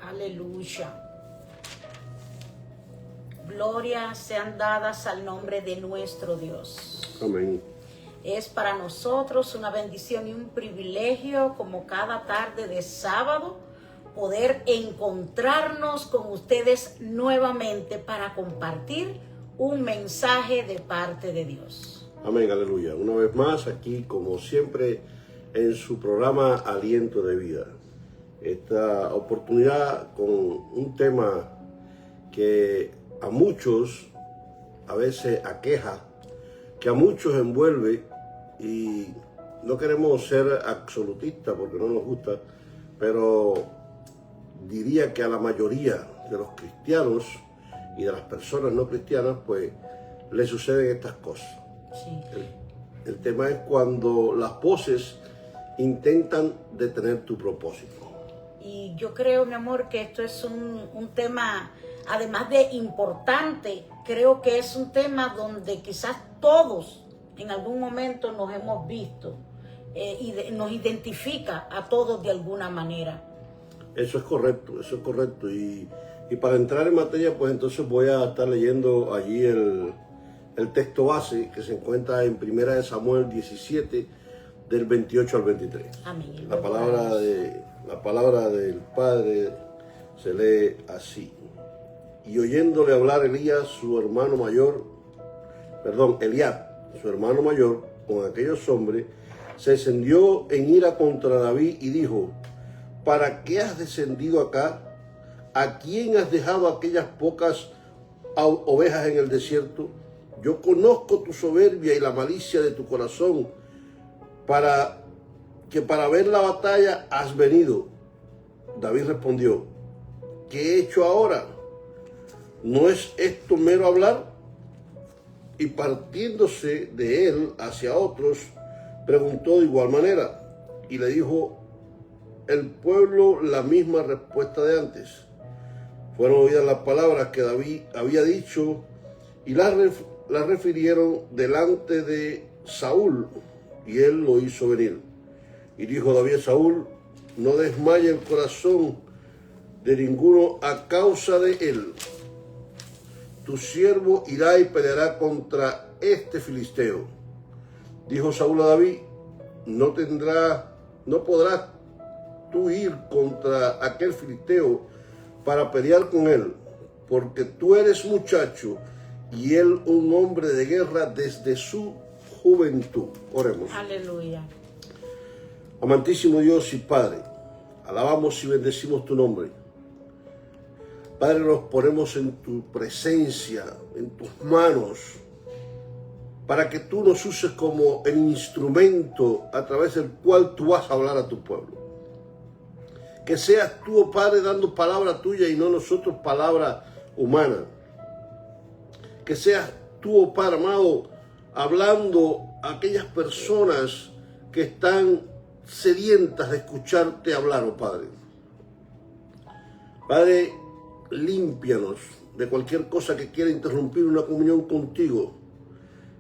Aleluya. Gloria sean dadas al nombre de nuestro Dios. Amén. Es para nosotros una bendición y un privilegio, como cada tarde de sábado, poder encontrarnos con ustedes nuevamente para compartir un mensaje de parte de Dios. Amén, aleluya. Una vez más aquí, como siempre, en su programa Aliento de Vida. Esta oportunidad con un tema que a muchos a veces aqueja, que a muchos envuelve, y no queremos ser absolutistas porque no nos gusta, pero diría que a la mayoría de los cristianos y de las personas no cristianas, pues les suceden estas cosas. Sí. El tema es cuando las voces intentan detener tu propósito. Y yo creo, mi amor, que esto es un tema, además de importante, creo que es un tema donde quizás todos en algún momento nos hemos visto y nos identifica a todos de alguna manera. Eso es correcto. Y para entrar en materia, pues entonces voy a estar leyendo allí el texto base que se encuentra en 1 Samuel 17, del 28 al 23. Amén. La palabra del Padre se lee así. Y oyéndole hablar Eliab, su hermano mayor, con aquellos hombres, se encendió en ira contra David y dijo: ¿para qué has descendido acá? ¿A quién has dejado aquellas pocas ovejas en el desierto? Yo conozco tu soberbia y la malicia de tu corazón, para ver la batalla has venido. David respondió: ¿qué he hecho ahora? ¿No es esto mero hablar? Y partiéndose de él hacia otros, preguntó de igual manera, y le dijo el pueblo la misma respuesta de antes. Fueron oídas las palabras que David había dicho y las refirieron delante de Saúl, y él lo hizo venir. Y dijo David a Saúl: no desmaye el corazón de ninguno a causa de él. Tu siervo irá y peleará contra este filisteo. Dijo Saúl a David: no podrás tú ir contra aquel filisteo para pelear con él, porque tú eres muchacho y él un hombre de guerra desde su juventud. Oremos. Aleluya. Amantísimo Dios y Padre, alabamos y bendecimos tu nombre. Padre, nos ponemos en tu presencia, en tus manos, para que tú nos uses como el instrumento a través del cual tú vas a hablar a tu pueblo. Que seas tú, oh Padre, dando palabra tuya y no nosotros palabra humana. Que seas tú, oh Padre amado, hablando a aquellas personas que están sedientas de escucharte hablar, oh Padre. Padre, límpianos de cualquier cosa que quiera interrumpir una comunión contigo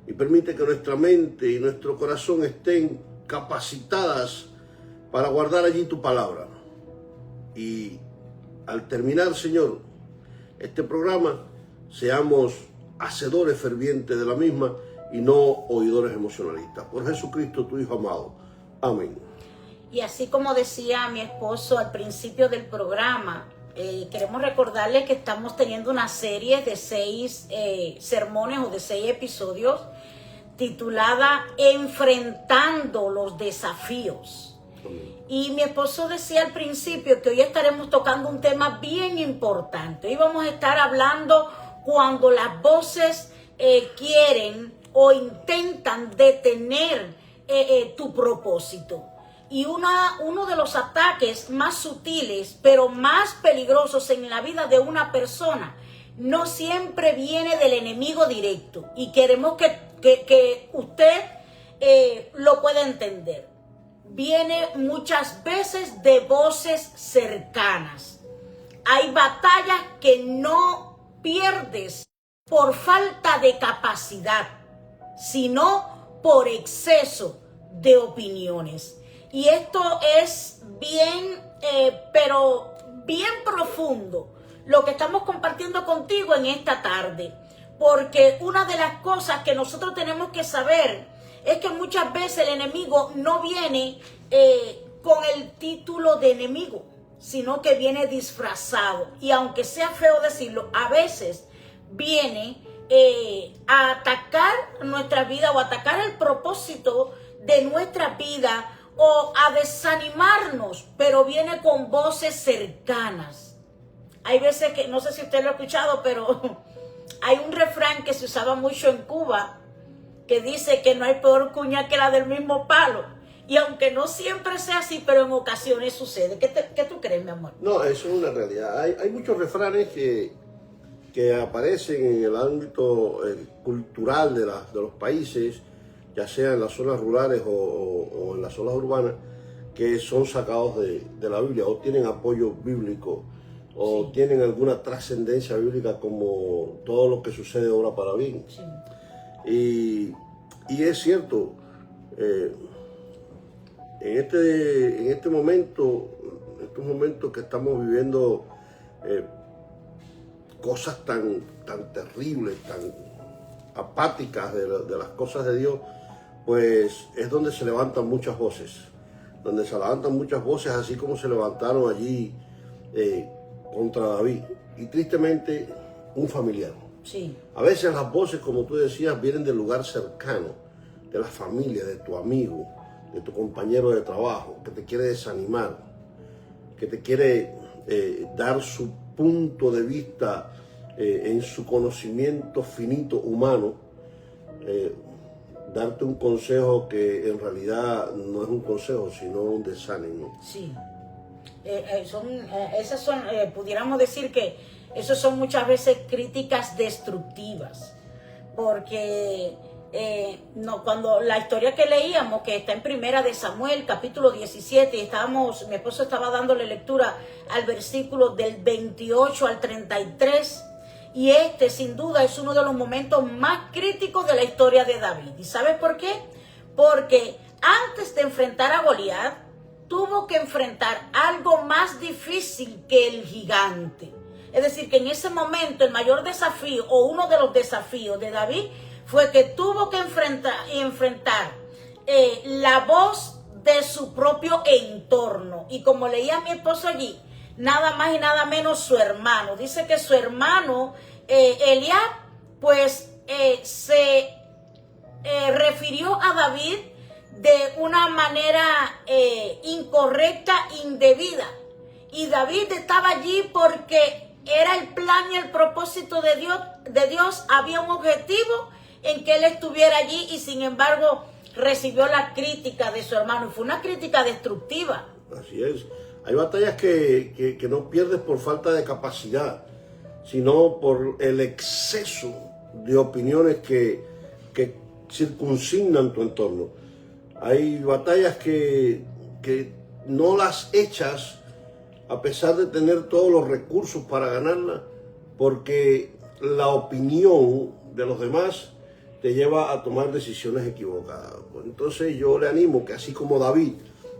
y permite que nuestra mente y nuestro corazón estén capacitadas para guardar allí tu palabra. Y al terminar, Señor, este programa, seamos hacedores fervientes de la misma y no oidores emocionalistas. Por Jesucristo, tu Hijo amado. Amén. Y así como decía mi esposo al principio del programa, queremos recordarles que estamos teniendo una serie de 6 sermones o de 6 episodios titulada Enfrentando los desafíos. Y mi esposo decía al principio que hoy estaremos tocando un tema bien importante. Hoy vamos a estar hablando cuando las voces quieren o intentan detener tu propósito. Y uno de los ataques más sutiles, pero más peligrosos en la vida de una persona, no siempre viene del enemigo directo. Y queremos que usted lo pueda entender. Viene muchas veces de voces cercanas. Hay batallas que no pierdes por falta de capacidad, sino por exceso de opiniones. Y esto es bien, pero bien profundo lo que estamos compartiendo contigo en esta tarde. Porque una de las cosas que nosotros tenemos que saber es que muchas veces el enemigo no viene con el título de enemigo, sino que viene disfrazado. Y aunque sea feo decirlo, a veces viene a atacar nuestra vida o atacar el propósito de nuestra vida o a desanimarnos, pero viene con voces cercanas. Hay veces que, no sé si usted lo ha escuchado, pero hay un refrán que se usaba mucho en Cuba que dice que no hay peor cuña que la del mismo palo. Y aunque no siempre sea así, pero en ocasiones sucede. ¿Qué tú crees, mi amor? No, eso es una realidad. Hay muchos refranes que aparecen en el ámbito cultural de los países, ya sea en las zonas rurales o en las zonas urbanas, que son sacados de la Biblia o tienen apoyo bíblico o sí, tienen alguna trascendencia bíblica, como todo lo que sucede obra para bien. sí. Y es cierto, en estos momentos que estamos viviendo cosas tan terribles, tan apáticas de las cosas de Dios, pues es donde se levantan muchas voces, así como se levantaron allí contra David, y tristemente un familiar. Sí. A veces las voces, como tú decías, vienen del lugar cercano, de la familia, de tu amigo, de tu compañero de trabajo, que te quiere desanimar, que te quiere dar su punto de vista en su conocimiento finito humano, darte un consejo que en realidad no es un consejo, sino un desánimo. Sí. Pudiéramos decir que esas son muchas veces críticas destructivas, porque cuando la historia que leíamos, que está en Primera de Samuel, capítulo 17, y mi esposo estaba dándole lectura al versículo del 28 al 33, y sin duda es uno de los momentos más críticos de la historia de David. ¿Y sabes por qué? Porque antes de enfrentar a Goliat, tuvo que enfrentar algo más difícil que el gigante. Es decir, que en ese momento el mayor desafío, o uno de los desafíos de David, fue que tuvo que enfrentar la voz de su propio entorno. Y como leía mi esposo allí, nada más y nada menos su hermano. Dice que su hermano Eliab, pues se refirió a David de una manera incorrecta, indebida. Y David estaba allí porque era el plan y el propósito de Dios. Había un objetivo en que él estuviera allí, y sin embargo recibió la crítica de su hermano. Y fue una crítica destructiva. Así es. Hay batallas que no pierdes por falta de capacidad, sino por el exceso de opiniones que circunsignan tu entorno. Hay batallas que no las echas a pesar de tener todos los recursos para ganarlas, porque la opinión de los demás te lleva a tomar decisiones equivocadas. Entonces yo le animo que, así como David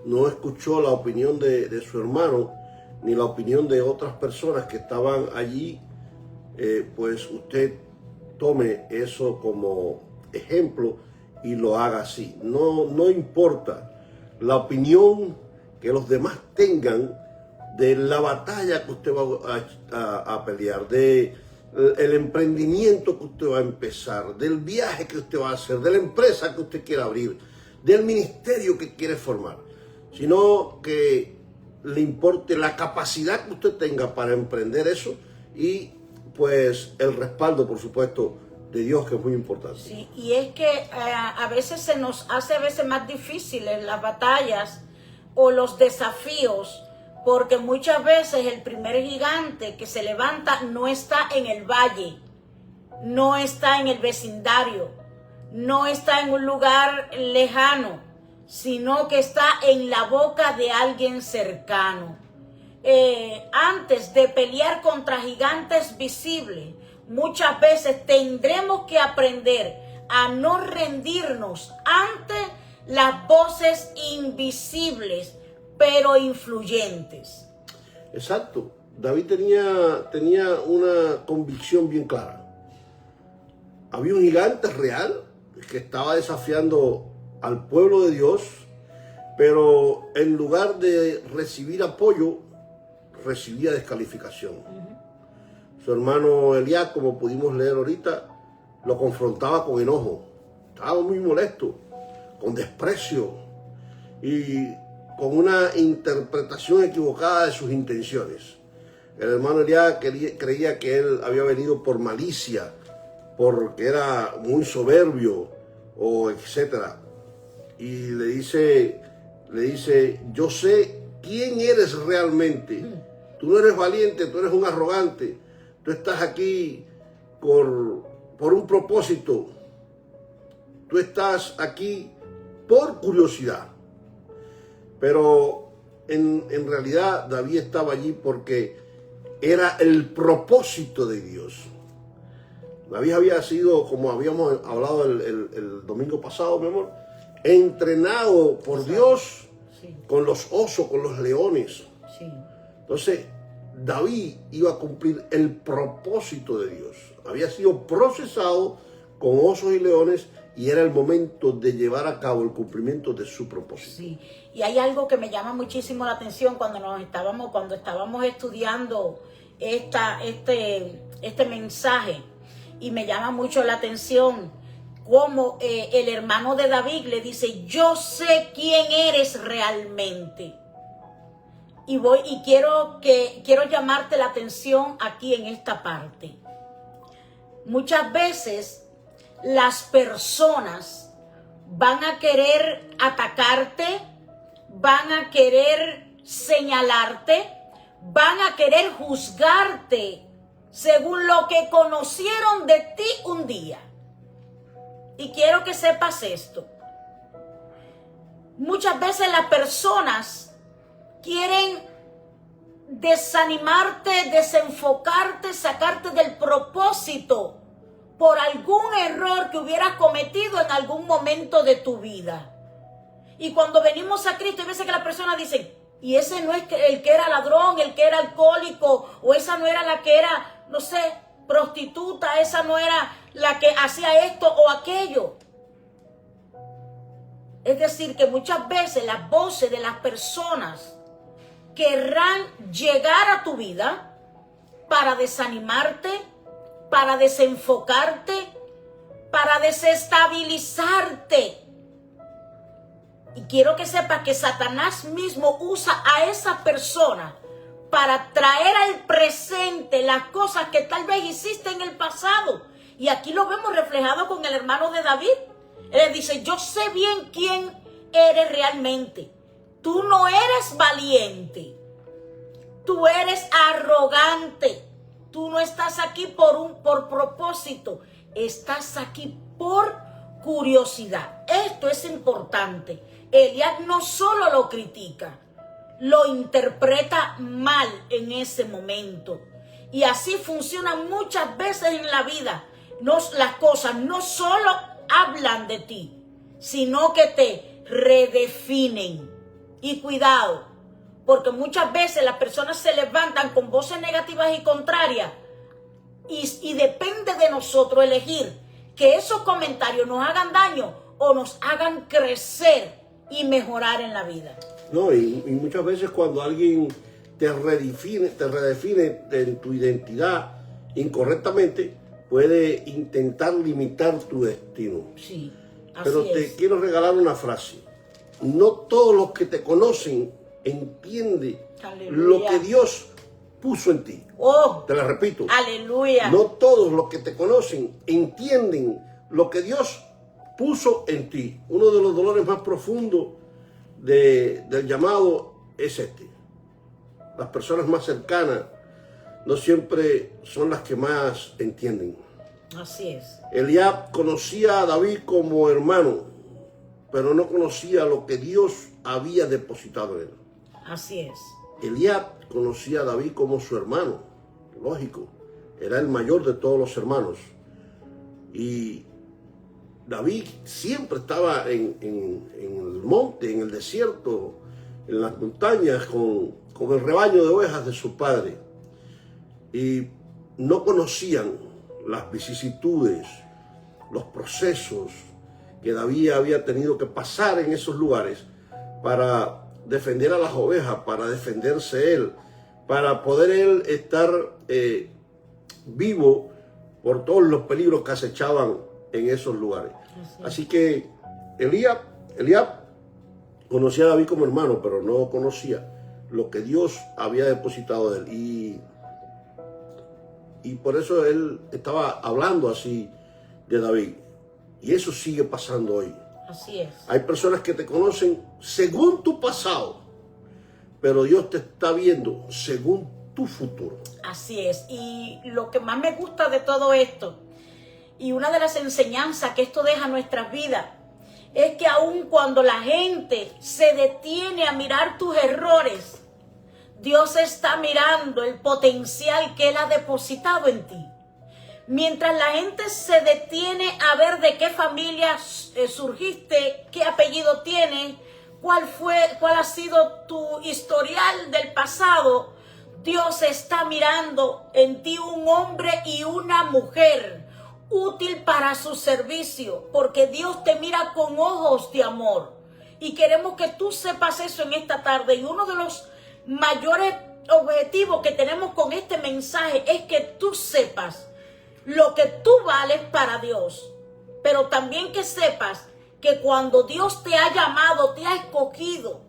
no escuchó la opinión de su hermano, ni la opinión de otras personas que estaban allí, pues usted tome eso como ejemplo y lo haga así. No importa la opinión que los demás tengan de la batalla que usted va a pelear, de el emprendimiento que usted va a empezar, del viaje que usted va a hacer, de la empresa que usted quiere abrir, del ministerio que quiere formar, sino que le importe la capacidad que usted tenga para emprender eso, y pues el respaldo, por supuesto, de Dios, que es muy importante. Sí, y es que a veces se nos hace más difíciles las batallas o los desafíos, porque muchas veces el primer gigante que se levanta no está en el valle, no está en el vecindario, no está en un lugar lejano, sino que está en la boca de alguien cercano. Antes de pelear contra gigantes visibles, muchas veces tendremos que aprender a no rendirnos ante las voces invisibles, pero influyentes. Exacto. David tenía una convicción bien clara. Había un gigante real que estaba desafiando al pueblo de Dios, pero en lugar de recibir apoyo, recibía descalificación. Su hermano Eliab, como pudimos leer ahorita, lo confrontaba con enojo. Estaba muy molesto, con desprecio y con una interpretación equivocada de sus intenciones. El hermano Eliab creía que él había venido por malicia, porque era muy soberbio, o etcétera. Y le dice, yo sé quién eres realmente. Tú no eres valiente, tú eres un arrogante. Tú estás aquí por un propósito. Tú estás aquí por curiosidad. Pero en realidad David estaba allí porque era el propósito de Dios. David había sido, como habíamos hablado el domingo pasado, mi amor, entrenado por Dios con los osos, con los leones. Entonces, David iba a cumplir el propósito de Dios. Había sido procesado con osos y leones y era el momento de llevar a cabo el cumplimiento de su propósito. Sí, y hay algo que me llama muchísimo la atención cuando estábamos estudiando este mensaje, y me llama mucho la atención cómo el hermano de David le dice, yo sé quién eres realmente. Y quiero llamarte la atención aquí en esta parte. Muchas veces las personas van a querer atacarte, van a querer señalarte, van a querer juzgarte según lo que conocieron de ti un día. Y quiero que sepas esto. Muchas veces las personas quieren desanimarte, desenfocarte, sacarte del propósito por algún error que hubieras cometido en algún momento de tu vida. Y cuando venimos a Cristo, hay veces que las personas dicen, y ese no es el que era ladrón, el que era alcohólico, o esa no era la que era, no sé, prostituta, esa no era la que hacía esto o aquello. Es decir, que muchas veces las voces de las personas querrán llegar a tu vida para desanimarte, para desenfocarte, para desestabilizarte. Y quiero que sepas que Satanás mismo usa a esa persona para traer al presente las cosas que tal vez hiciste en el pasado. Y aquí lo vemos reflejado con el hermano de David. Él dice, yo sé bien quién eres realmente. Tú no eres valiente. Tú eres arrogante. Tú no estás aquí por propósito. Estás aquí por curiosidad. Esto es importante. Eliab no solo lo critica, lo interpreta mal en ese momento. Y así funciona muchas veces en la vida. Las cosas no solo hablan de ti, sino que te redefinen. Y cuidado, porque muchas veces las personas se levantan con voces negativas y contrarias. Y depende de nosotros elegir que esos comentarios nos hagan daño o nos hagan crecer y mejorar en la vida. No, y muchas veces cuando alguien te redefine en tu identidad incorrectamente, puede intentar limitar tu destino. Sí, así Pero es. te quiero regalar una frase. No todos los que te conocen entienden lo que Dios puso en ti. Oh, te la repito. Aleluya. No todos los que te conocen entienden lo que Dios puso en ti. Uno de los dolores más profundos del llamado es este. Las personas más cercanas no siempre son las que más entienden. Así es. Eliab conocía a David como hermano, pero no conocía lo que Dios había depositado en él. Así es. Eliab conocía a David como su hermano, lógico, era el mayor de todos los hermanos. Y David siempre estaba en el monte, en el desierto, en las montañas, con el rebaño de ovejas de su padre. y no conocían las vicisitudes, los procesos que David había tenido que pasar en esos lugares para defender a las ovejas, para defenderse él, para poder él estar vivo por todos los peligros que acechaban en esos lugares. Así que Eliab conocía a David como hermano, pero no conocía lo que Dios había depositado de él. Y por eso él estaba hablando así de David. Y eso sigue pasando hoy. Así es. Hay personas que te conocen según tu pasado, pero Dios te está viendo según tu futuro. Así es. Y lo que más me gusta de todo esto, y una de las enseñanzas que esto deja en nuestras vidas, es que aun cuando la gente se detiene a mirar tus errores, Dios está mirando el potencial que Él ha depositado en ti. Mientras la gente se detiene a ver de qué familia surgiste, qué apellido tienes, cuál ha sido tu historial del pasado, Dios está mirando en ti un hombre y una mujer útil para su servicio, porque Dios te mira con ojos de amor. Y queremos que tú sepas eso en esta tarde. Y uno de los mayores objetivos que tenemos con este mensaje es que tú sepas lo que tú vales para Dios, pero también que sepas que cuando Dios te ha llamado, te ha escogido,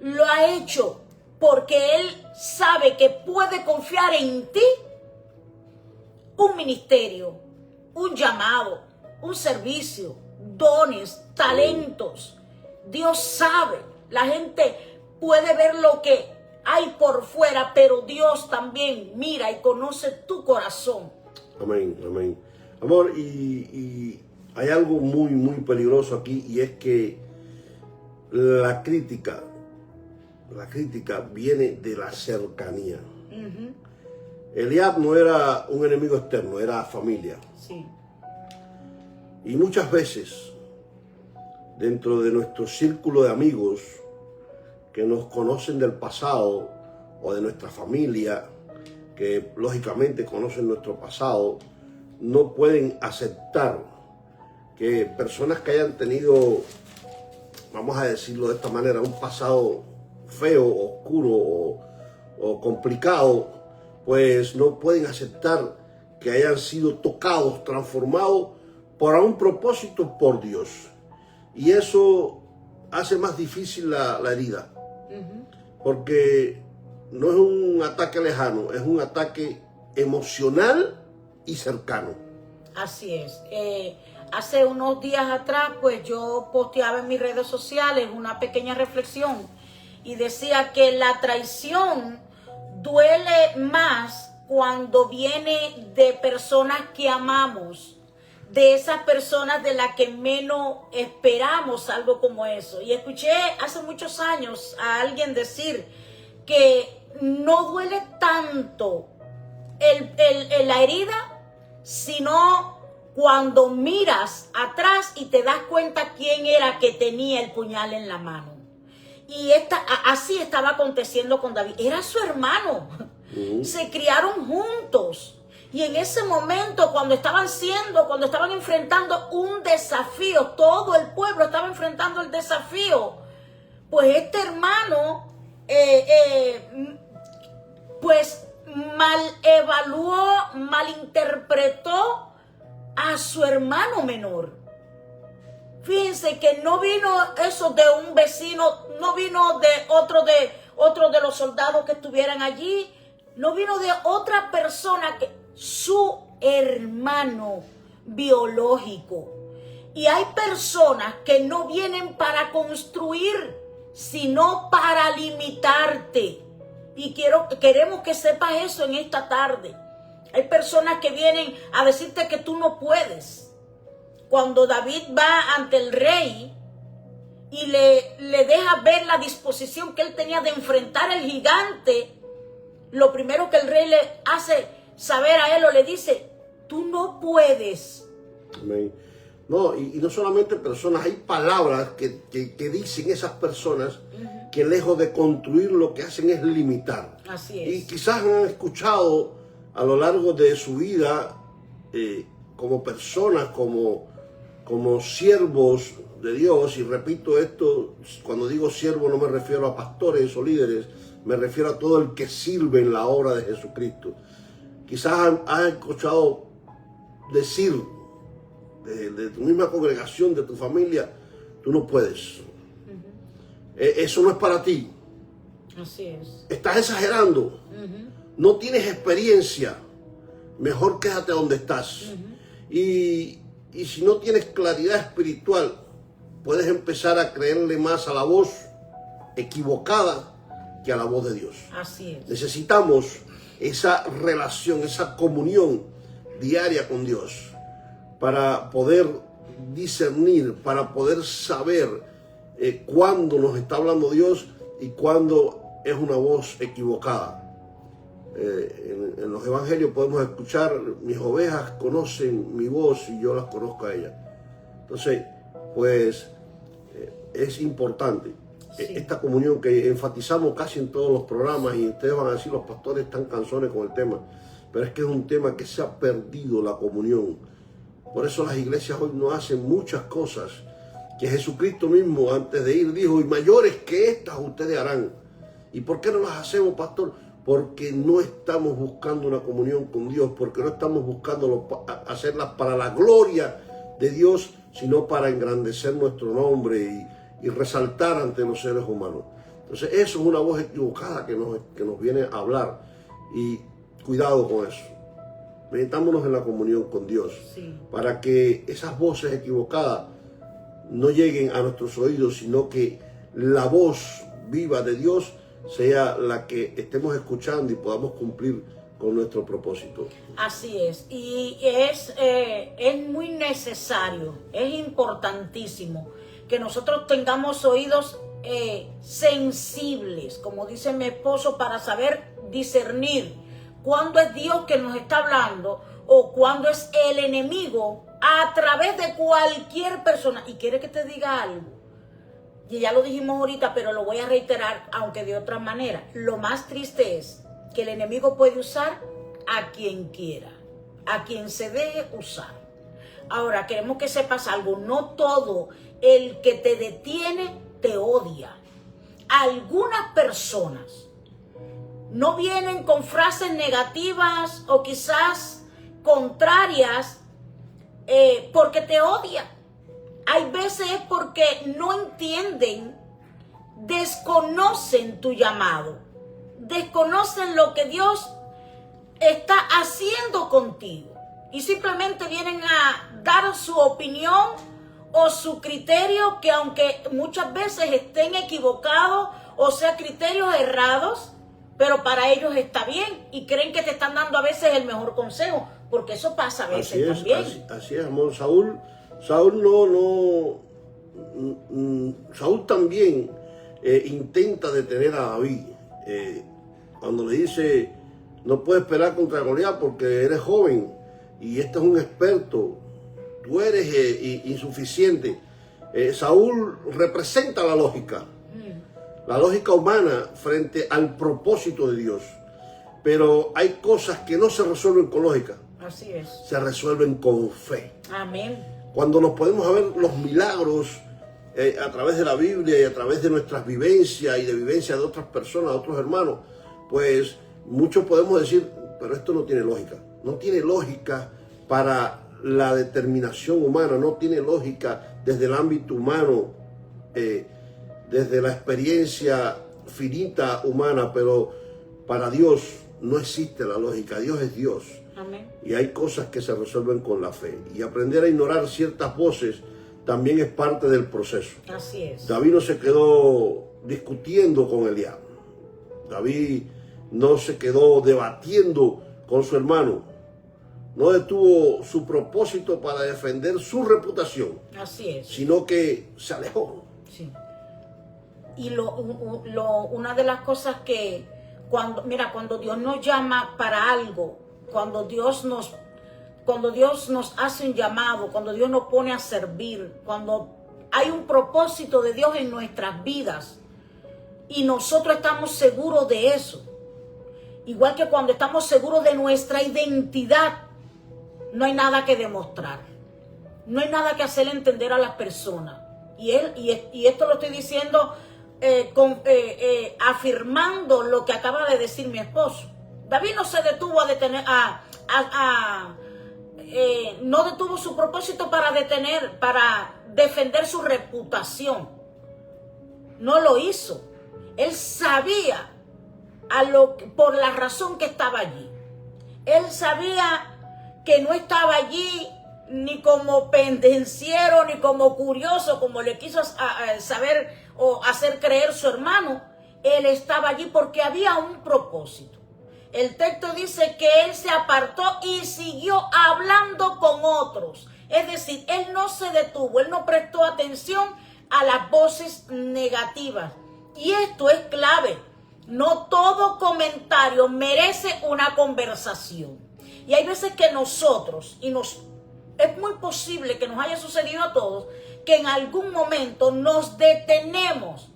lo ha hecho porque Él sabe que puede confiar en ti un ministerio, un llamado, un servicio, dones, talentos. Dios sabe, la gente puede ver lo que hay por fuera, pero Dios también mira y conoce tu corazón. Amén, amén. Amor, y hay algo muy, muy peligroso aquí, y es que la crítica viene de la cercanía. Eliab no era un enemigo externo, era familia. Sí. Y muchas veces, dentro de nuestro círculo de amigos que nos conocen del pasado, o de nuestra familia, que lógicamente conocen nuestro pasado, no pueden aceptar que personas que hayan tenido, vamos a decirlo de esta manera, un pasado feo, oscuro o complicado, pues no pueden aceptar que hayan sido tocados, transformados por un propósito por Dios. Y eso hace más difícil la herida, porque no es un ataque lejano, es un ataque emocional y cercano. Así es. Hace unos días atrás, pues yo posteaba en mis redes sociales una pequeña reflexión y decía que la traición duele más cuando viene de personas que amamos, de esas personas de las que menos esperamos algo como eso. Y escuché hace muchos años a alguien decir que no duele tanto la herida, sino cuando miras atrás y te das cuenta quién era que tenía el puñal en la mano. Y así estaba aconteciendo con David. Era su hermano. Se criaron juntos. Y en ese momento, cuando estaban enfrentando un desafío, todo el pueblo estaba enfrentando el desafío, pues este hermano, pues mal evaluó, malinterpretó a su hermano menor. Fíjense que no vino eso de un vecino, no vino de otro de los soldados que estuvieran allí, no vino de otra persona que su hermano biológico. Y hay personas que no vienen para construir, sino para limitarte. Y queremos que sepas eso en esta tarde. Hay personas que vienen a decirte que tú no puedes. Cuando David va ante el rey y le deja ver la disposición que él tenía de enfrentar al gigante, lo primero que el rey le hace saber a él o le dice, tú no puedes. Amén. No, y no solamente personas, hay palabras que dicen esas personas que lejos de construir lo que hacen es limitar. Así es. Y quizás han escuchado a lo largo de su vida como personas, como siervos de Dios, y repito esto, cuando digo siervo no me refiero a pastores o líderes, me refiero a todo el que sirve en la obra de Jesucristo. Quizás has escuchado decir de tu misma congregación, de tu familia, tú no puedes. Eso no es para ti. Así es. Estás exagerando. No tienes experiencia. Mejor quédate donde estás. Y si no tienes claridad espiritual, puedes empezar a creerle más a la voz equivocada que a la voz de Dios. Así es. Necesitamos esa relación, esa comunión diaria con Dios para poder discernir, para poder saber cuándo nos está hablando Dios y cuándo es una voz equivocada. En los evangelios podemos escuchar: mis ovejas conocen mi voz y yo las conozco a ellas. Entonces, pues es importante esta comunión que enfatizamos casi en todos los programas, y ustedes van a decir, los pastores están cansones con el tema, pero es que es un tema que se ha perdido, la comunión. Por eso las iglesias hoy no hacen muchas cosas que Jesucristo mismo antes de ir dijo: y mayores que estas ustedes harán. ¿Y por qué no las hacemos, pastor? Porque no estamos buscando una comunión con Dios, porque no estamos buscando hacerlas para la gloria de Dios, sino para engrandecer nuestro nombre y resaltar ante los seres humanos. Entonces eso es una voz equivocada que nos viene a hablar, y cuidado con eso. Metámonos en la comunión con Dios, para que esas voces equivocadas no lleguen a nuestros oídos, sino que la voz viva de Dios sea la que estemos escuchando y podamos cumplir con nuestro propósito. Así es, y es muy necesario, es importantísimo que nosotros tengamos oídos sensibles, como dice mi esposo, para saber discernir cuándo es Dios que nos está hablando o cuándo es el enemigo a través de cualquier persona. Y quiere que te diga algo, y ya lo dijimos ahorita, pero lo voy a reiterar, aunque de otra manera. Lo más triste es que el enemigo puede usar a quien quiera, a quien se deje usar. Ahora, queremos que sepas algo: no todo el que te detiene te odia. Algunas personas no vienen con frases negativas o quizás contrarias porque te odian. Hay veces es porque no entienden, desconocen tu llamado, desconocen lo que Dios está haciendo contigo, y simplemente vienen a dar su opinión o su criterio, que aunque muchas veces estén equivocados o sea criterios errados, pero para ellos está bien y creen que te están dando a veces el mejor consejo, porque eso pasa a veces también. Así es, amor. Saúl Saúl también intenta detener a David cuando le dice: no puedes pelear contra Goliat porque eres joven y este es un experto, tú eres insuficiente. Saúl representa la lógica humana frente al propósito de Dios, pero hay cosas que no se resuelven con lógica. Así es. Se resuelven con fe. Amén. Cuando nos podemos ver los milagros a través de la Biblia y a través de nuestras vivencias y de vivencias de otras personas, de otros hermanos, pues muchos podemos decir: pero esto no tiene lógica. No tiene lógica para la determinación humana, no tiene lógica desde el ámbito humano, desde la experiencia finita humana, pero para Dios no existe la lógica. Dios es Dios. Amén. Y hay cosas que se resuelven con la fe. Y aprender a ignorar ciertas voces también es parte del proceso. Así es. David no se quedó discutiendo con Eliab. David no se quedó debatiendo con su hermano. No detuvo su propósito para defender su reputación. Así es. Sino que se alejó. Sí. Y una de las cosas que cuando Dios nos llama para algo, cuando Dios nos hace un llamado, cuando Dios nos pone a servir, cuando hay un propósito de Dios en nuestras vidas y nosotros estamos seguros de eso, igual que cuando estamos seguros de nuestra identidad, no hay nada que demostrar. No hay nada que hacer entender a las personas. Y esto lo estoy diciendo afirmando lo que acaba de decir mi esposo. David no se detuvo no detuvo su propósito para defender su reputación. No lo hizo. Él sabía por la razón que estaba allí. Él sabía que no estaba allí ni como pendenciero, ni como curioso, como le quiso saber o hacer creer su hermano. Él estaba allí porque había un propósito. El texto dice que él se apartó y siguió hablando con otros. Es decir, él no se detuvo, él no prestó atención a las voces negativas. Y esto es clave. No todo comentario merece una conversación. Y hay veces que nosotros, es muy posible que nos haya sucedido a todos, que en algún momento nos detenemos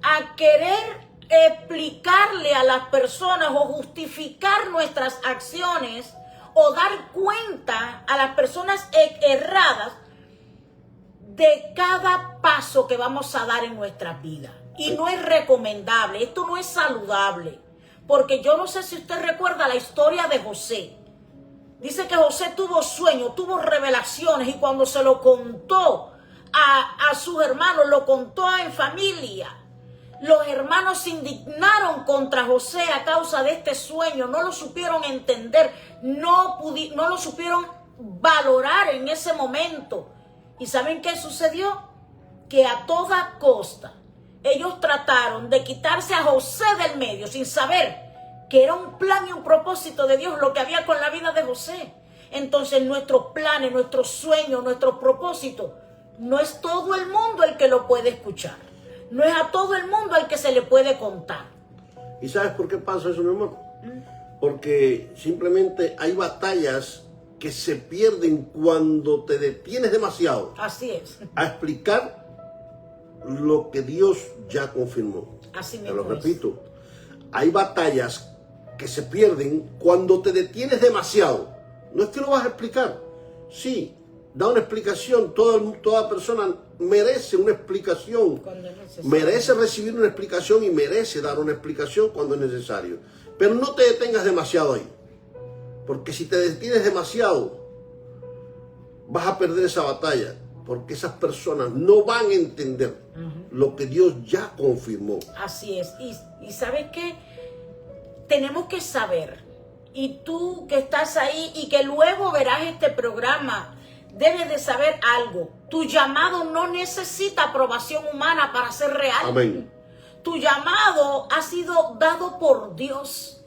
a querer explicarle a las personas o justificar nuestras acciones o dar cuenta a las personas erradas de cada paso que vamos a dar en nuestras vidas. Y no es recomendable, esto no es saludable, porque yo no sé si usted recuerda la historia de José. Dice que José tuvo sueños, tuvo revelaciones, y cuando se lo contó a sus hermanos, lo contó en familia, los hermanos se indignaron contra José a causa de este sueño, no lo supieron entender, no lo supieron valorar en ese momento. ¿Y saben qué sucedió? Que a toda costa ellos trataron de quitarse a José del medio sin saber que era un plan y un propósito de Dios lo que había con la vida de José. Entonces nuestros planes, nuestros sueños, nuestros propósitos, no es todo el mundo el que lo puede escuchar. No es a todo el mundo al que se le puede contar. ¿Y sabes por qué pasa eso, mi hermano? Porque simplemente hay batallas que se pierden cuando te detienes demasiado. Así es. A explicar lo que Dios ya confirmó. Así mismo. Te lo repito. Hay batallas que se pierden cuando te detienes demasiado. No es que lo vas a explicar. Sí, da una explicación. Toda persona merece una explicación. Merece recibir una explicación y merece dar una explicación cuando es necesario. Pero no te detengas demasiado ahí. Porque si te detienes demasiado, vas a perder esa batalla. Porque esas personas no van a entender lo que Dios ya confirmó. Así es. Y ¿sabes qué? Tenemos que saber. Y tú que estás ahí y que luego verás este programa, debes de saber algo. Tu llamado no necesita aprobación humana para ser real. Amén. Tu llamado ha sido dado por Dios.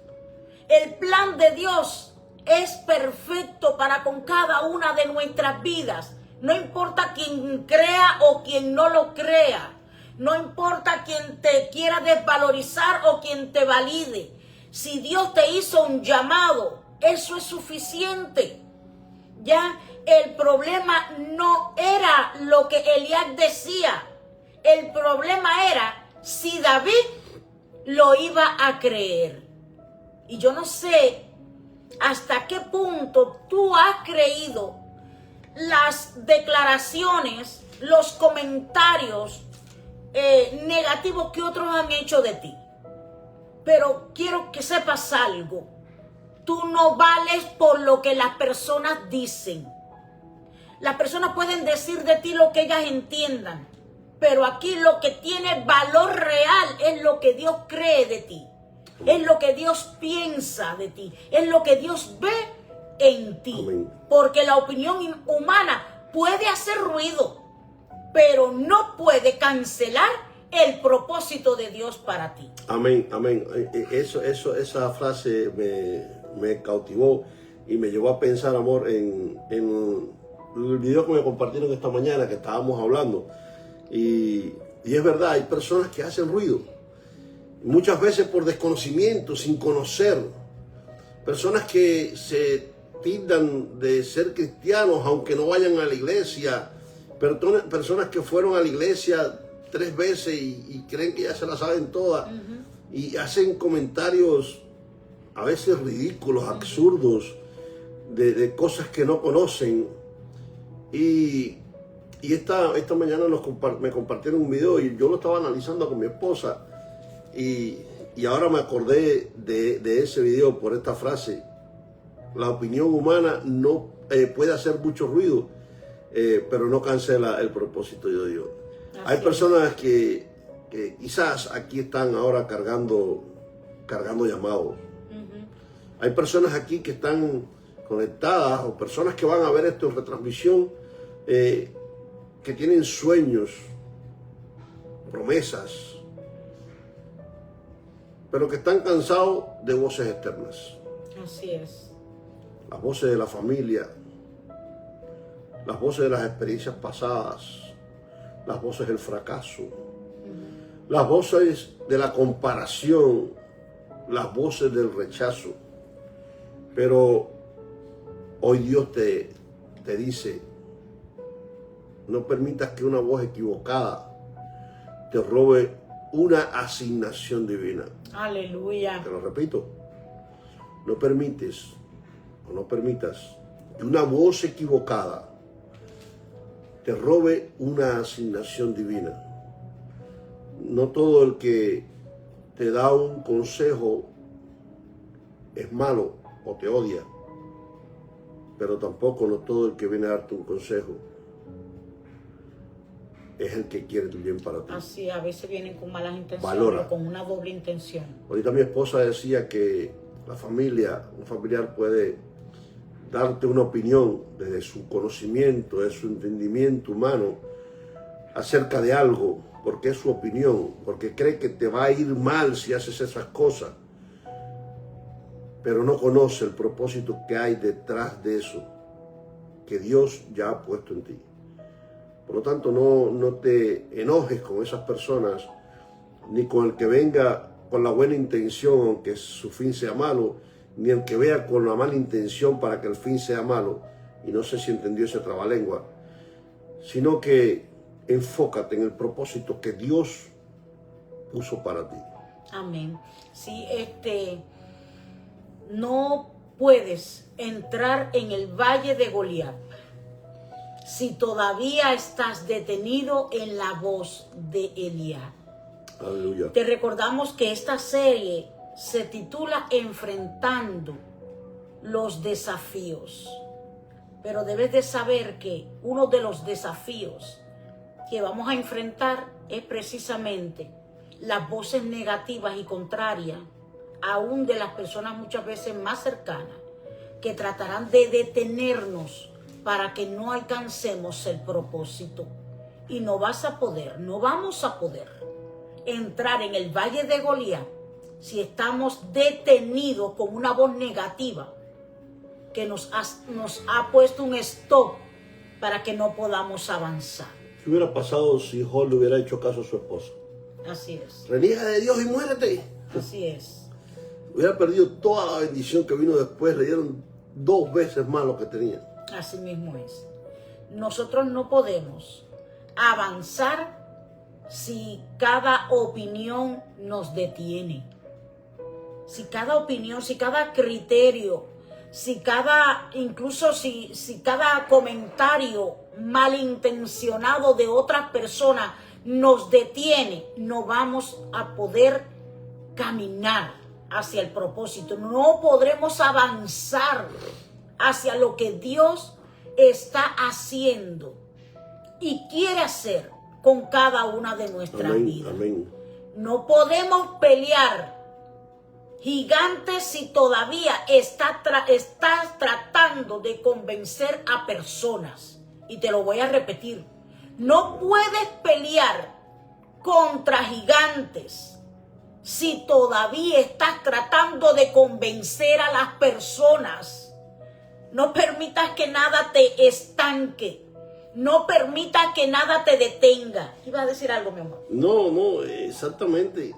El plan de Dios es perfecto para con cada una de nuestras vidas. No importa quién crea o quien no lo crea. No importa quién te quiera desvalorizar o quien te valide. Si Dios te hizo un llamado, eso es suficiente. Ya el problema no era lo que Elías decía. El problema era si David lo iba a creer. Y yo no sé hasta qué punto tú has creído las declaraciones, los comentarios negativos que otros han hecho de ti. Pero quiero que sepas algo. Tú no vales por lo que las personas dicen. Las personas pueden decir de ti lo que ellas entiendan. Pero aquí lo que tiene valor real es lo que Dios cree de ti. Es lo que Dios piensa de ti. Es lo que Dios ve en ti. Amén. Porque la opinión humana puede hacer ruido, pero no puede cancelar el propósito de Dios para ti. Amén, amén. Esa frase me cautivó y me llevó a pensar, amor, en el video que me compartieron esta mañana que estábamos hablando. Y es verdad, hay personas que hacen ruido. Muchas veces por desconocimiento, sin conocer. Personas que se tildan de ser cristianos aunque no vayan a la iglesia. Personas que fueron a la iglesia 3 veces y creen que ya se la saben todas. Y hacen comentarios a veces ridículos, absurdos, de cosas que no conocen. Y esta mañana me compartieron un video y yo lo estaba analizando con mi esposa. Y ahora me acordé de ese video por esta frase. La opinión humana no puede hacer mucho ruido, pero no cancela el propósito de Dios. Hay personas que quizás aquí están ahora cargando llamados. Hay personas aquí que están conectadas o personas que van a ver esto en retransmisión que tienen sueños, promesas, pero que están cansados de voces externas. Así es. Las voces de la familia, las voces de las experiencias pasadas, las voces del fracaso, las voces de la comparación, las voces del rechazo. Pero hoy Dios te dice, no permitas que una voz equivocada te robe una asignación divina. Aleluya. Te lo repito, no permitas que una voz equivocada te robe una asignación divina. No todo el que te da un consejo es malo o te odia, pero tampoco no todo el que viene a darte un consejo es el que quiere tu bien para ti. Así, a veces vienen con malas intenciones, Valora. con una doble intención. Ahorita mi esposa decía que un familiar puede darte una opinión desde su conocimiento, de su entendimiento humano acerca de algo, porque es su opinión, porque cree que te va a ir mal si haces esas cosas, pero no conoce el propósito que hay detrás de eso, que Dios ya ha puesto en ti. Por lo tanto, no te enojes con esas personas, ni con el que venga con la buena intención, aunque su fin sea malo, ni el que vea con la mala intención para que el fin sea malo. Y no sé si entendió ese trabalengua, sino que enfócate en el propósito que Dios puso para ti. Amén. Sí, no puedes entrar en el valle de Goliat si todavía estás detenido en la voz de Elías. Aleluya. Te recordamos que esta serie se titula Enfrentando los desafíos. Pero debes de saber que uno de los desafíos que vamos a enfrentar es precisamente las voces negativas y contrarias, aún de las personas muchas veces más cercanas, que tratarán de detenernos para que no alcancemos el propósito. Y no vamos a poder entrar en el valle de Goliat si estamos detenidos con una voz negativa que nos ha puesto un stop para que no podamos avanzar. ¿Qué hubiera pasado si Job le hubiera hecho caso a su esposa? Así es. Reniega de Dios y muérete. Así es. Hubiera perdido toda la bendición que vino después, le dieron 2 veces más lo que tenía. Así mismo es. Nosotros no podemos avanzar si cada opinión nos detiene. Si cada opinión, si cada criterio, incluso si cada comentario malintencionado de otras personas nos detiene, no vamos a poder caminar hacia el propósito. No podremos avanzar hacia lo que Dios está haciendo y quiere hacer con cada una de nuestras vidas. Amén. No podemos pelear gigantes si todavía estás tratando de convencer a personas. Y te lo voy a repetir. No puedes pelear contra gigantes si todavía estás tratando de convencer a las personas. No permitas que nada te estanque. No permitas que nada te detenga. ¿Ibas a decir algo, mi amor? No, exactamente.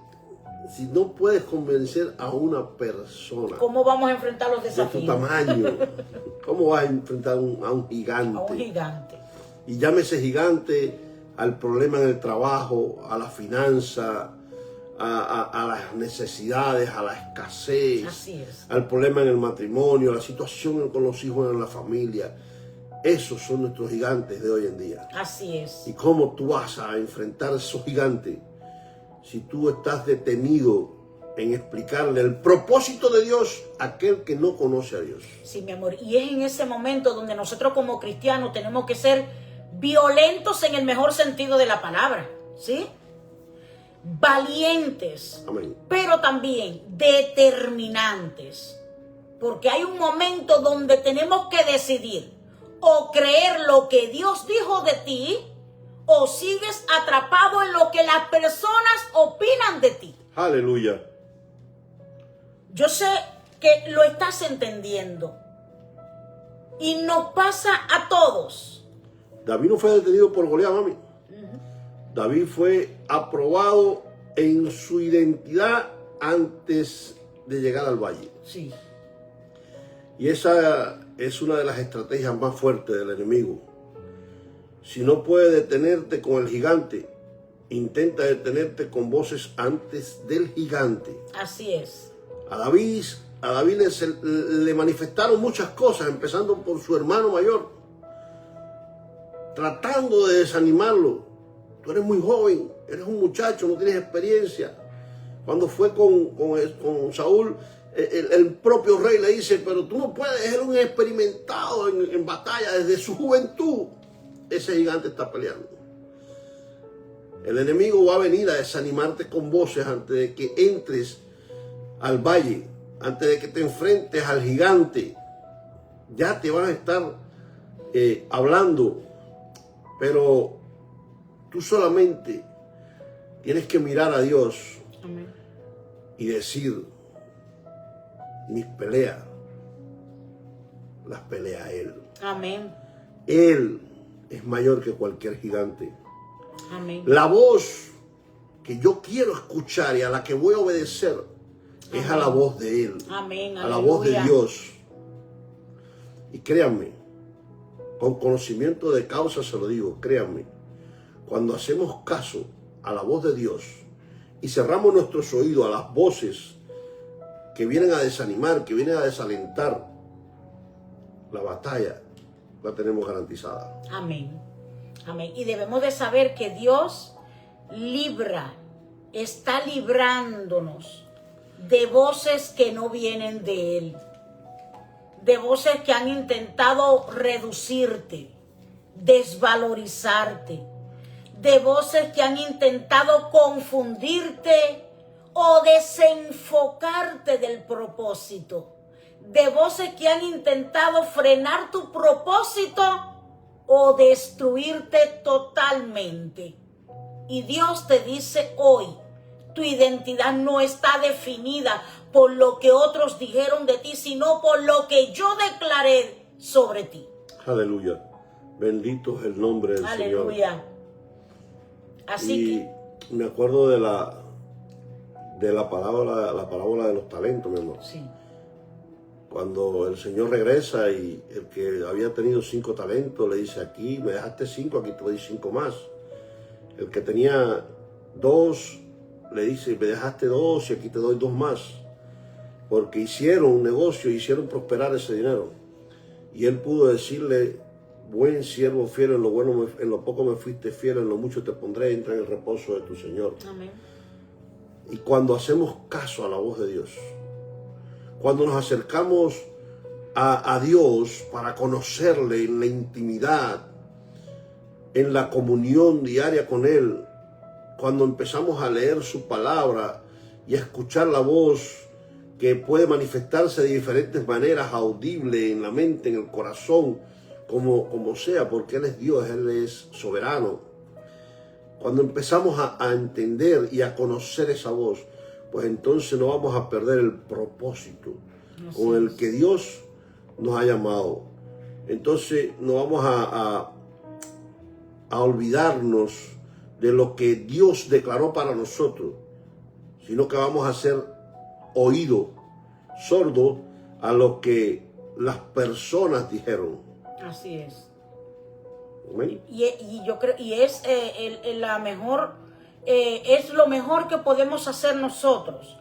Si no puedes convencer a una persona, ¿cómo vamos a enfrentar los de desafíos? tu tamaño, ¿cómo vas a enfrentar a un gigante? A un gigante. Y llámese gigante al problema en el trabajo, a la finanza, a las necesidades, a la escasez, Así es. al problema en el matrimonio, a la situación con los hijos en la familia. Esos son nuestros gigantes de hoy en día. Así es. ¿Y cómo tú vas a enfrentar a esos gigantes si tú estás detenido en explicarle el propósito de Dios a aquel que no conoce a Dios? Sí, mi amor. Y es en ese momento donde nosotros como cristianos tenemos que ser violentos en el mejor sentido de la palabra, ¿sí? Valientes, Amén. pero también determinantes. Porque hay un momento donde tenemos que decidir o creer lo que Dios dijo de ti o sigues atrapado en lo que las personas opinan de ti. Aleluya. Yo sé que lo estás entendiendo y nos pasa a todos. David no fue detenido por Goliat, mami. David fue aprobado en su identidad antes de llegar al valle. Sí. Y esa es una de las estrategias más fuertes del enemigo. Si no puede detenerte con el gigante, intenta detenerte con voces antes del gigante. Así es. A David le manifestaron muchas cosas, empezando por su hermano mayor, tratando de desanimarlo. Tú eres muy joven, eres un muchacho, no tienes experiencia. Cuando fue con Saúl, el propio rey le dice, pero tú no puedes, eres un experimentado en batalla desde su juventud. Ese gigante está peleando. El enemigo va a venir a desanimarte con voces antes de que entres al valle, antes de que te enfrentes al gigante. Ya te van a estar hablando, pero tú solamente tienes que mirar a Dios. Amén. Y decir, mis peleas las pelea Él. Amén. Él es mayor que cualquier gigante. Amén. La voz que yo quiero escuchar y a la que voy a obedecer es a la voz de Él. Amén. A la voz de Aleluya. Dios. Y créanme, con conocimiento de causa se lo digo, créanme, cuando hacemos caso a la voz de Dios y cerramos nuestros oídos a las voces que vienen a desanimar, que vienen a desalentar, la batalla la tenemos garantizada. Amén. Amén. Y debemos de saber que Dios está librándonos de voces que no vienen de Él, de voces que han intentado reducirte, desvalorizarte, de voces que han intentado confundirte o desenfocarte del propósito, de voces que han intentado frenar tu propósito o destruirte totalmente. Y Dios te dice hoy, tu identidad no está definida por lo que otros dijeron de ti, sino por lo que yo declaré sobre ti. Aleluya. Bendito es el nombre del Señor. Aleluya. Así Y me acuerdo de la parábola de los talentos, mi amor. sí. Cuando el Señor regresa y el que había tenido 5 talentos le dice, aquí me dejaste 5, aquí te doy 5 más. El que tenía 2 le dice, me dejaste 2 y aquí te doy 2 más. Porque hicieron un negocio, hicieron prosperar ese dinero. Y él pudo decirle, buen siervo fiel, en lo poco me fuiste fiel, en lo mucho te pondré, entra en el reposo de tu Señor. Amén. Y cuando hacemos caso a la voz de Dios, cuando nos acercamos a Dios para conocerle en la intimidad, en la comunión diaria con Él, cuando empezamos a leer su palabra y a escuchar la voz que puede manifestarse de diferentes maneras, audible en la mente, en el corazón, como sea, porque Él es Dios, Él es soberano. Cuando empezamos a entender y a conocer esa voz, pues entonces no vamos a perder el propósito con el que Dios nos ha llamado. Entonces no vamos a olvidarnos de lo que Dios declaró para nosotros, sino que vamos a ser oídos sordos a lo que las personas dijeron. Así es. Amén. Y yo creo, y es la mejor es lo mejor que podemos hacer nosotros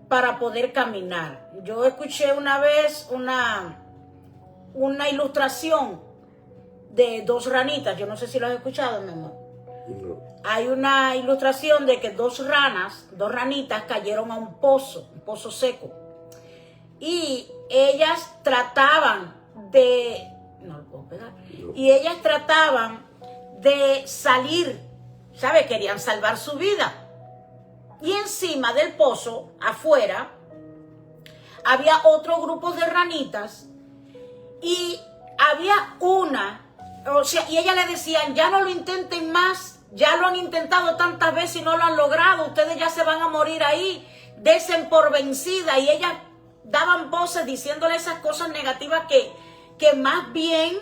para poder caminar. Yo escuché una vez una ilustración de dos ranitas. Yo no sé si lo has escuchado, mi amor. No. Hay una ilustración de que dos ranitas cayeron a un pozo seco. Y ellas trataban de... No lo puedo pegar. No. Y ellas trataban de salir, ¿sabe? Querían salvar su vida. Y encima del pozo, afuera, había otro grupo de ranitas. Y había una... O sea, y ellas le decían, ya no lo intenten más, ya lo han intentado tantas veces y no lo han logrado, ustedes ya se van a morir ahí, desen por vencida. Y ellas daban voces diciéndole esas cosas negativas que más bien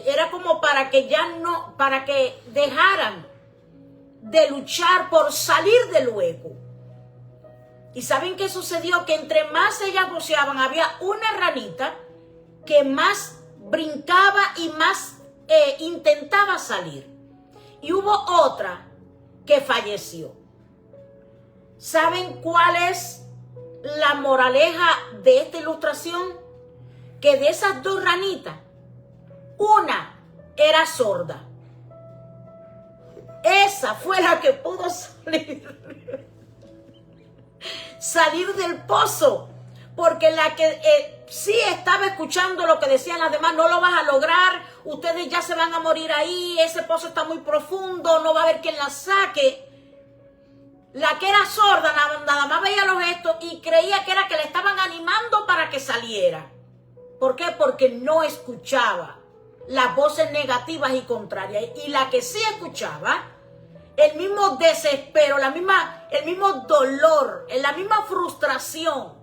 era como para que para que dejaran de luchar por salir del hueco. ¿Y saben qué sucedió? Que entre más ellas voceaban, había una ranita que más brincaba y más intentaba salir. Y hubo otra que falleció. ¿Saben cuál es la moraleja de esta ilustración? Que de esas dos ranitas, una era sorda. Esa fue la que pudo salir del pozo. Porque la que sí estaba escuchando lo que decían las demás, no lo vas a lograr, ustedes ya se van a morir ahí, ese pozo está muy profundo, no va a haber quien la saque. La que era sorda nada más veía los gestos y creía que era que le estaban animando para que saliera. ¿Por qué? Porque no escuchaba las voces negativas y contrarias. Y la que sí escuchaba, el mismo desespero, el mismo dolor, la misma frustración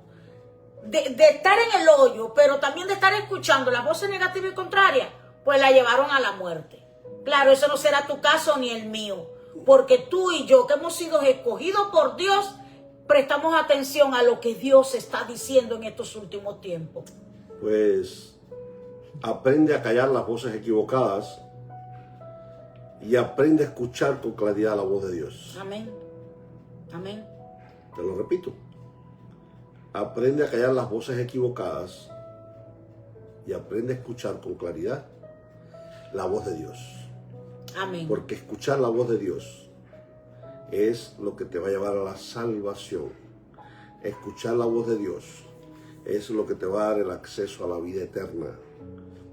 de estar en el hoyo, pero también de estar escuchando las voces negativas y contrarias, pues la llevaron a la muerte. Claro, eso no será tu caso ni el mío, porque tú y yo, que hemos sido escogidos por Dios, prestamos atención a lo que Dios está diciendo en estos últimos tiempos. Pues aprende a callar las voces equivocadas y aprende a escuchar con claridad la voz de Dios. Amén. Amén. Te lo repito. Aprende a callar las voces equivocadas y aprende a escuchar con claridad la voz de Dios. Amén. Porque escuchar la voz de Dios es lo que te va a llevar a la salvación. Escuchar la voz de Dios es lo que te va a dar el acceso a la vida eterna.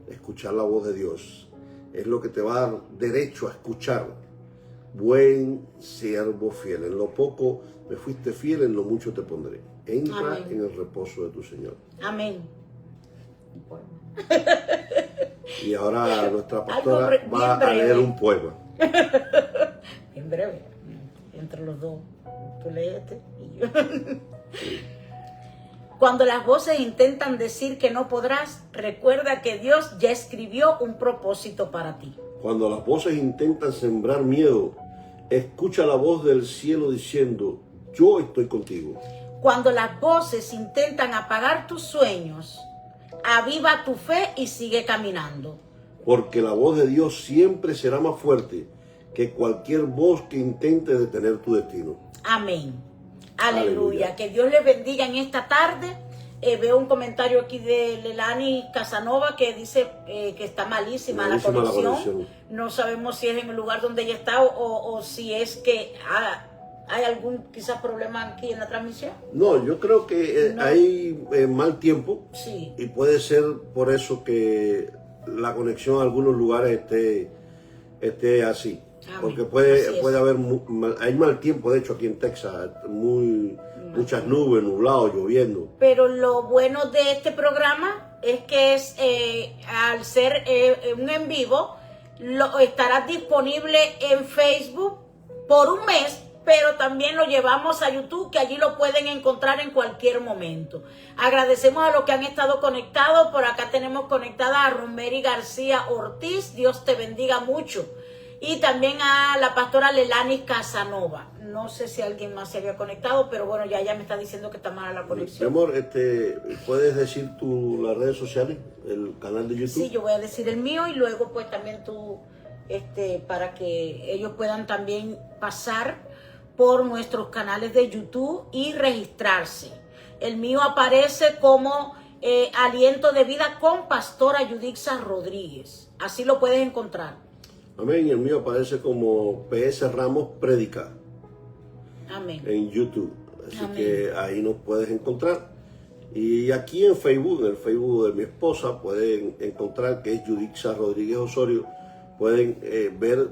Escuchar la voz de Dios es lo que te va a dar derecho a escuchar. Buen siervo fiel. En lo poco me fuiste fiel, en lo mucho te pondré. Entra Amén. en el reposo de tu Señor. Amén. Y ahora nuestra pastora Algo va a leer un poema. En breve, entre los dos. Tú léete y yo. Cuando las voces intentan decir que no podrás, recuerda que Dios ya escribió un propósito para ti. Cuando las voces intentan sembrar miedo, escucha la voz del cielo diciendo, yo estoy contigo. Cuando las voces intentan apagar tus sueños, aviva tu fe y sigue caminando. Porque la voz de Dios siempre será más fuerte que cualquier voz que intente detener tu destino. Amén. Aleluya. Aleluya. Que Dios les bendiga en esta tarde. Veo un comentario aquí de Lelani Casanova que dice que está malísima la conexión. No sabemos si es en el lugar donde ella está o si es que hay algún quizás problema aquí en la transmisión. No, yo creo que No. hay mal tiempo. Sí. Y puede ser por eso que la conexión a algunos lugares esté así. Amén. Porque Así puede es. haber, hay mal tiempo, de hecho, aquí en Texas, muchas nubes, nublado, lloviendo. Pero lo bueno de este programa es que al ser un en vivo, estará disponible en Facebook por un mes, pero también lo llevamos a YouTube, que allí lo pueden encontrar en cualquier momento. Agradecemos a los que han estado conectados. Por acá tenemos conectada a Romery García Ortiz. Dios te bendiga mucho. Y también a la pastora Lelani Casanova. No sé si alguien más se había conectado, pero bueno, ya me está diciendo que está mala la Mi conexión. amor, ¿puedes decir las redes sociales, el canal de YouTube? Sí, yo voy a decir el mío y luego pues también tú para que ellos puedan también pasar por nuestros canales de YouTube y registrarse. El mío aparece como Aliento de Vida con Pastora Yudixa Rodríguez. Así lo puedes encontrar. Amén. El mío aparece como PS Ramos Predica. Amén. En YouTube. Así Amén. que ahí nos puedes encontrar. Y aquí en Facebook, en el Facebook de mi esposa, pueden encontrar que es Yudixa Rodríguez Osorio. Pueden ver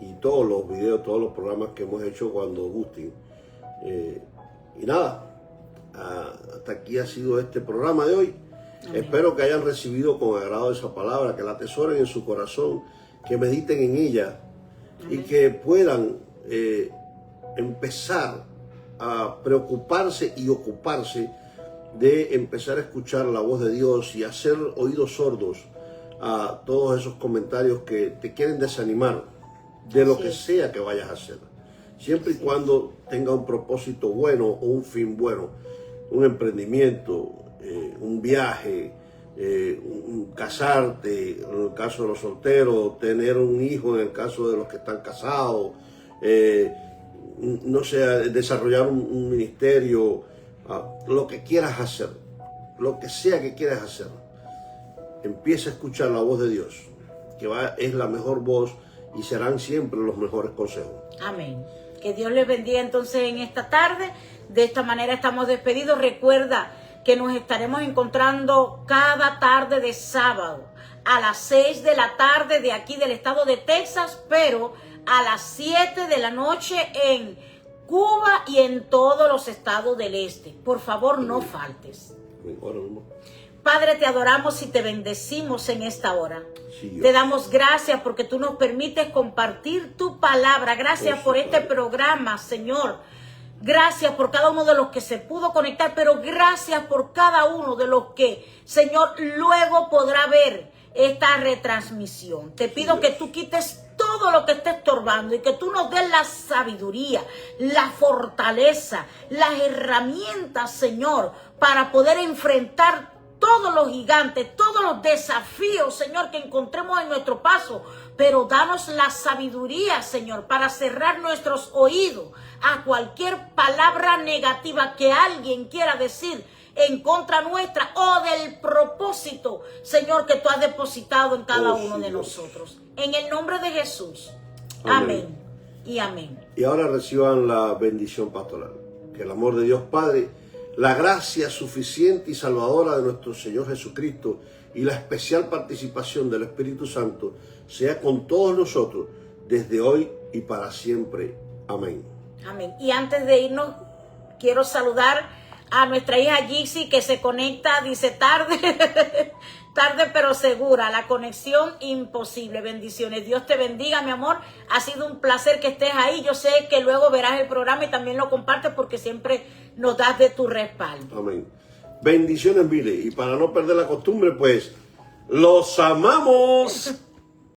y todos los videos, todos los programas que hemos hecho cuando gusten. Y nada, hasta aquí ha sido este programa de hoy. Amén. Espero que hayan recibido con agrado esa palabra, que la atesoren en su corazón, que mediten en ella. Amén. Y que puedan empezar a preocuparse y ocuparse de empezar a escuchar la voz de Dios y hacer oídos sordos a todos esos comentarios que te quieren desanimar de lo que sea que vayas a hacer. Siempre y cuando tenga un propósito bueno o un fin bueno, un emprendimiento, un viaje, casarte, en el caso de los solteros, tener un hijo en el caso de los que están casados, no sé, desarrollar un ministerio, lo que quieras hacer, lo que sea que quieras hacer, empieza a escuchar la voz de Dios, que es la mejor voz y serán siempre los mejores consejos. Amén. Que Dios les bendiga entonces en esta tarde. De esta manera estamos despedidos. Recuerda que nos estaremos encontrando cada tarde de sábado a las 6 de la tarde de aquí del estado de Texas, pero a las 7 de la noche en Cuba y en todos los estados del este. Por favor, no faltes. Padre, te adoramos y te bendecimos en esta hora. Sí, te damos gracias porque tú nos permites compartir tu palabra. Gracias por este programa, Señor. Gracias por cada uno de los que se pudo conectar, pero gracias por cada uno de los que, Señor, luego podrá ver esta retransmisión. Te pido que tú quites todo lo que esté estorbando y que tú nos des la sabiduría, la fortaleza, las herramientas, Señor, para poder enfrentar todos los gigantes, todos los desafíos, Señor, que encontremos en nuestro paso. Pero danos la sabiduría, Señor, para cerrar nuestros oídos a cualquier palabra negativa que alguien quiera decir en contra nuestra o del propósito, Señor, que tú has depositado en cada uno de nosotros. En el nombre de Jesús. Amén. Y amén. Y ahora reciban la bendición pastoral. Que el amor de Dios Padre, la gracia suficiente y salvadora de nuestro Señor Jesucristo y la especial participación del Espíritu Santo sea con todos nosotros desde hoy y para siempre. Amén. Amén. Y antes de irnos, quiero saludar a nuestra hija Gixi, que se conecta, dice tarde, tarde pero segura, la conexión imposible. Bendiciones. Dios te bendiga, mi amor. Ha sido un placer que estés ahí. Yo sé que luego verás el programa y también lo compartes porque siempre nos das de tu respaldo. Amén. Bendiciones, miles. Y para no perder la costumbre, pues, los amamos.